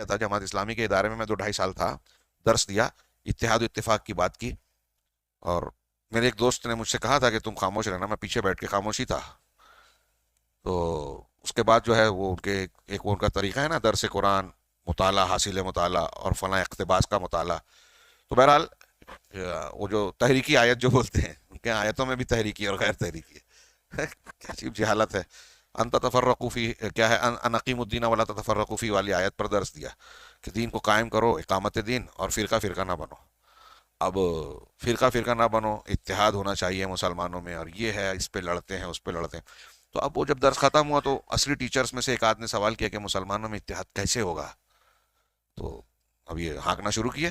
کیا تھا جماعت اسلامی کے ادارے میں، میں 2 ڈھائی سال تھا، درس دیا، اتحاد و اتفاق کی بات کی، اور میرے ایک دوست نے مجھ سے کہا تھا کہ تم خاموش رہنا، میں پیچھے بیٹھ کے خاموشی تھا. تو اس کے بعد جو ہے وہ ان کے ایک وہ ان کا طریقہ ہے نا، درس قرآن، مطالعہ، حاصل مطالعہ اور فلاں اقتباس کا مطالعہ. تو بہرحال وہ جو تحریکی آیت جو بولتے ہیں، ان کے آیتوں میں بھی تحریکی اور غیر تحریکی ہے. کیا عجیب جہالت ہے. ان تتفرقوا فی، کیا ہے، ان اقیموا الدین ولا تتفرقوا فی والی آیت پر درس دیا کہ دین کو قائم کرو، اقامت دین، اور فرقہ فرقہ نہ بنو. اب فرقہ فرقہ نہ بنو، اتحاد ہونا چاہیے مسلمانوں میں، اور یہ ہے اس پہ لڑتے ہیں اس پہ لڑتے ہیں. تو اب وہ جب درس ختم ہوا تو اصلی ٹیچرز میں سے ایک آدمی نے سوال کیا کہ مسلمانوں میں اتحاد کیسے ہوگا؟ تو اب یہ ہانکنا شروع کیے.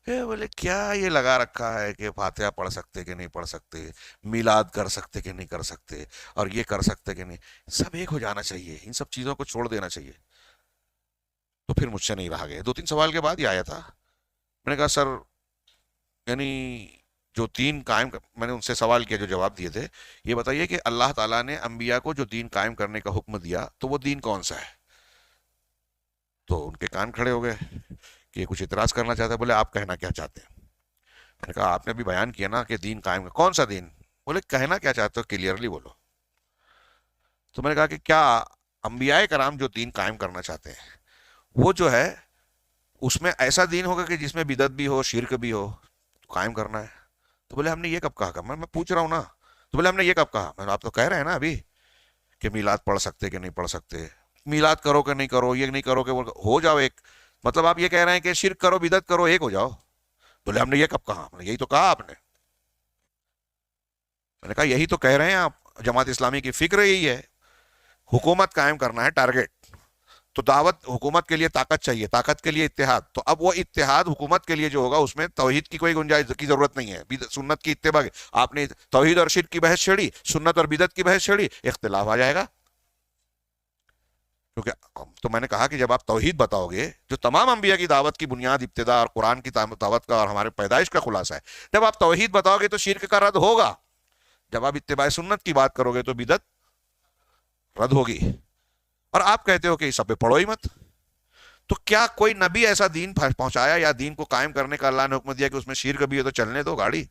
بولے کیا یہ لگا رکھا ہے کہ فاتحہ پڑھ سکتے کہ نہیں پڑھ سکتے، میلاد کر سکتے کہ نہیں کر سکتے، اور یہ کر سکتے کہ نہیں، سب ایک ہو جانا چاہیے، ان سب چیزوں کو چھوڑ دینا چاہیے. تو پھر مجھ سے نہیں رہا گیا، 2 3 سوال کے بعد ہی آیا تھا. میں نے کہا سر، یعنی جو دین قائم میں نے ان سے سوال کیا جو جواب دیے تھے، یہ بتائیے کہ اللہ تعالیٰ نے انبیاء کو جو دین قائم کرنے کا حکم دیا تو وہ دین کون سا ہے؟ تو ان کے کان کھڑے ہو گئے کہ یہ کچھ اعتراض کرنا چاہتا ہے. بولے آپ کہنا کیا چاہتے ہیں؟ میں نے کہا آپ نے بھی بیان کیا نا کہ دین قائم، کون سا دین؟ بولے کہنا کیا چاہتے ہو، کلیئرلی بولو. تو میں نے کہا کہ کیا انبیاء کرام جو دین قائم کرنا چاہتے ہیں وہ جو ہے اس میں ایسا دین ہوگا کہ جس میں بدعت بھی ہو، شرک بھی ہو، تو قائم کرنا ہے؟ تو بولے ہم نے یہ کب کہا؟ میں پوچھ رہا ہوں نا. تو بولے ہم نے یہ کب کہا؟ میں آپ تو کہہ رہے ہیں نا ابھی کہ میلاد پڑھ سکتے کہ نہیں پڑھ سکتے، میلاد کرو کہ نہیں کرو، یہ نہیں کرو کہ وہ ہو جاؤ ایک، مطلب آپ یہ کہہ رہے ہیں کہ شرک کرو بدعت کرو ایک ہو جاؤ. بولے ہم نے یہ کب کہا؟ میں نے یہی تو کہا آپ نے. میں نے کہا یہی تو کہہ رہے ہیں آپ، جماعت اسلامی کی فکر یہی ہے، حکومت قائم کرنا ہے ٹارگٹ. تو دعوت حکومت کے لیے طاقت چاہیے، طاقت کے لیے اتحاد. تو اب وہ اتحاد حکومت کے لیے جو ہوگا اس میں توحید کی کوئی گنجائش کی ضرورت نہیں ہے، سنت کی اتباع. آپ نے توحید اور شرک کی بحث چھڑی، سنت اور بدعت کی بحث چھڑی، اختلاف آ جائے گا. کیونکہ تو میں نے کہا کہ جب آپ توحید بتاؤ گے جو تمام انبیاء کی دعوت کی بنیاد، ابتدا اور قرآن کی دعوت کا اور ہمارے پیدائش کا خلاصہ ہے، جب آپ توحید بتاؤ گے تو شرک کا رد ہوگا. جب آپ اتباع سنت کی بات کرو گے تو بدعت رد ہوگی. اور آپ کہتے ہو کہ اس سب پہ پڑھو ہی مت. تو کیا کوئی نبی ایسا دین پہنچایا یا دین کو قائم کرنے کا اللہ نے حکم دیا کہ اس میں شرک بھی ہے تو چلنے دو گاڑی؟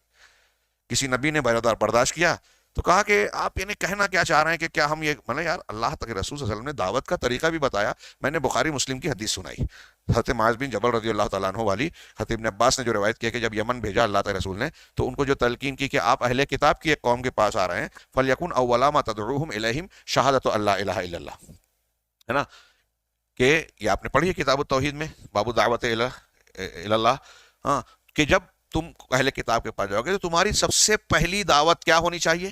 کسی نبی نے برداشت کیا؟ تو کہا کہ آپ یعنی کہنا کیا چاہ رہے ہیں کہ کیا ہم یہ، مطلب یار اللہ تک رسول صلی اللہ علیہ وسلم نے دعوت کا طریقہ بھی بتایا. میں نے بخاری مسلم کی حدیث سنائی، حضرت معاذ بن جبل رضی اللہ تعالیٰ عنہ والی، حضرت ابن عباس نے جو روایت کیا کہ جب یمن بھیجا اللہ تعالی رسول نے تو ان کو جو تلقین کی کہ آپ اہل کتاب کی ایک قوم کے پاس آ رہے ہیں، فلیکن اولا ما تدعوہم الیہم شہادت اللہ الہ الا اللہ، ہے نا، کہ یہ آپ نے پڑھی ہے کتاب التوحید میں، باب دعوت اللہ. ہاں، کہ جب تم اہل کتاب کے پاس جاؤ گے تو تمہاری سب سے پہلی دعوت کیا ہونی چاہیے؟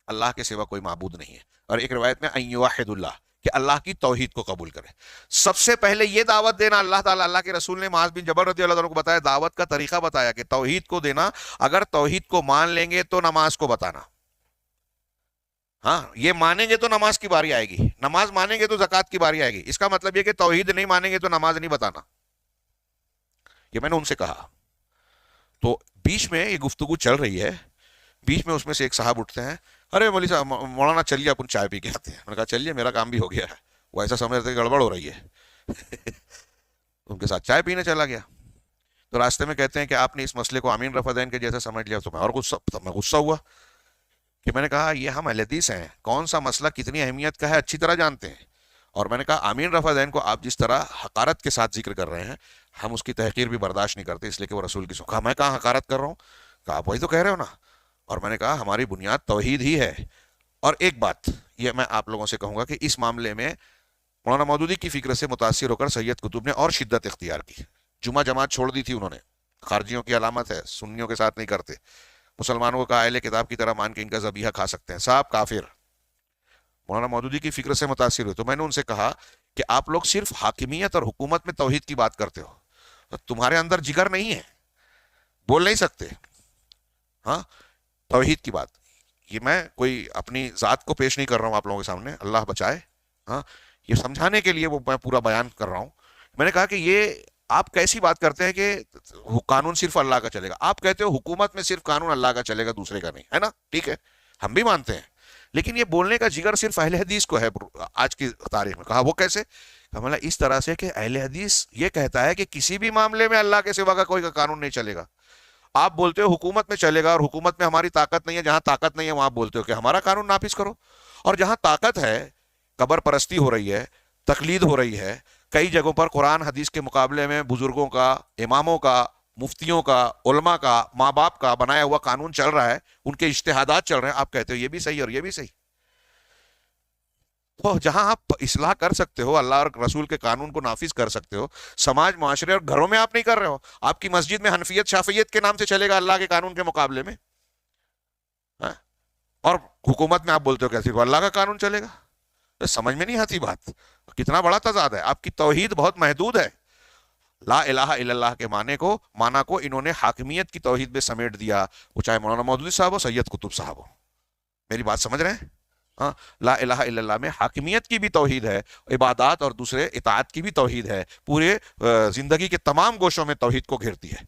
اللہ کے سوا کوئی معبود نہیں ہے. اور ایک روایت میں ان یوحد اللہ، کہ اللہ کی توحید کو قبول کرے. سب سے پہلے یہ دعوت دینا اللہ تعالیٰ، اللہ کے رسول نے معاذ بن جبل رضی اللہ عنہ کو بتایا، دعوت کا طریقہ بتایا کہ توحید کو دینا. اگر توحید کو مان لیں گے تو نماز کو بتانا. ہاں، یہ مانیں گے تو نماز کی باری آئے گی، نماز مانیں گے تو زکوٰۃ کی باری آئے گی. اس کا مطلب یہ کہ توحید نہیں مانیں گے تو نماز نہیں بتانا. یہ میں نے ان سے کہا. تو بیچ میں یہ گفتگو چل رہی ہے، بیچ میں اس میں سے ایک صاحب اٹھتے ہیں، ارے مولوی صاحب، مولانا چلیے اپن چائے پی کے آتے ہیں. میں نے کہا چلیے، میرا کام بھی ہو گیا ہے. وہ ایسا سمجھ رہتے کہ گڑبڑ ہو رہی ہے. ان کے ساتھ چائے پینے چلا گیا. تو راستے میں کہتے ہیں کہ آپ نے اس مسئلے کو امین رفع دین کے جیسے سمجھ لیا. تو میں اور غصہ ہوا کہ میں نے کہا یہ ہم اہل حدیث ہیں، کون سا مسئلہ کتنی اہمیت کا ہے اچھی طرح جانتے ہیں. اور میں نے کہا امین رفع دین کو آپ جس طرح حقارت کے ساتھ ذکر کر رہے ہیں، ہم اس کی تحقیر بھی برداشت نہیں کرتے، اس لیے کہ وہ رسول کی سکھا. میں کہاں حقارت کر رہا ہوں؟ کہا آپ وہی تو کہہ رہے ہو نا. اور میں نے کہا ہماری بنیاد توحید ہی ہے. اور ایک بات یہ میں آپ لوگوں سے کہوں گا کہ اس معاملے میں مولانا مودودی کی فکر سے متاثر ہو کر سید قطب نے اور شدت اختیار کی. جمعہ جماعت چھوڑ دی تھی انہوں نے، خارجیوں کی علامت ہے، سنیوں کے ساتھ نہیں کرتے. مسلمانوں کو کہا اہل کتاب کی طرح مان کے ان کا ذبیحہ کھا سکتے ہیں، صاحب کافر. مولانا مودودی کی فکر سے متاثر ہوئے تو میں نے ان سے کہا کہ آپ لوگ صرف حاکمیت اور حکومت میں توحید کی بات کرتے ہو، تمہارے اندر جگر نہیں ہے، بول نہیں سکتے. ہاں، توحید کی بات، یہ میں کوئی اپنی ذات کو پیش نہیں کر رہا ہوں آپ لوگوں کے سامنے، اللہ بچائے. ہاں، یہ سمجھانے کے لیے وہ میں پورا بیان کر رہا ہوں. میں نے کہا کہ یہ آپ کیسی بات کرتے ہیں کہ قانون صرف اللہ کا چلے گا؟ آپ کہتے ہو حکومت میں صرف قانون اللہ کا چلے گا، دوسرے کا نہیں، ہے نا؟ ٹھیک ہے، ہم بھی مانتے ہیں. لیکن یہ بولنے کا جگر صرف اہل حدیث کو ہے آج کی تاریخ میں. کہا وہ کیسے؟ کہا اس طرح سے کہ اہل حدیث یہ کہتا ہے کہ کسی بھی معاملے میں اللہ کے سوا کا کوئی قانون نہیں چلے گا. آپ بولتے ہو حکومت میں چلے گا، اور حکومت میں ہماری طاقت نہیں ہے، جہاں طاقت نہیں ہے وہاں بولتے ہو کہ ہمارا قانون نافذ کرو. اور جہاں طاقت ہے، قبر پرستی ہو رہی ہے، تقلید ہو رہی ہے، کئی جگہوں پر قرآن حدیث کے مقابلے میں بزرگوں کا، اماموں کا، مفتیوں کا، علماء کا، ماں باپ کا بنایا ہوا قانون چل رہا ہے، ان کے اجتہادات چل رہے ہیں، آپ کہتے ہو یہ بھی صحیح اور یہ بھی صحیح. تو جہاں آپ اصلاح کر سکتے ہو، اللہ اور رسول کے قانون کو نافذ کر سکتے ہو، سماج معاشرے اور گھروں میں آپ نہیں کر رہے ہو. آپ کی مسجد میں حنفیت شافیت کے نام سے چلے گا اللہ کے قانون کے مقابلے میں، ہاں؟ اور حکومت میں آپ بولتے ہو کہ صرف اللہ کا قانون چلے گا. تو سمجھ میں نہیں آتی بات. کتنا بڑا تضاد ہے. آپ کی توحید بہت محدود ہے. لا الہ الا اللہ کے معنی کو انہوں نے حاکمیت کی توحید میں سمیٹ دیا، وہ چاہے مولانا مودودی صاحب ہو، سید قطب صاحب ہو. میری بات سمجھ رہے ہیں؟ ہاں. لا الہ الا اللہ میں حاکمیت کی بھی توحید ہے، عبادات اور دوسرے اطاعت کی بھی توحید ہے، پورے زندگی کے تمام گوشوں میں توحید کو گھیرتی ہے.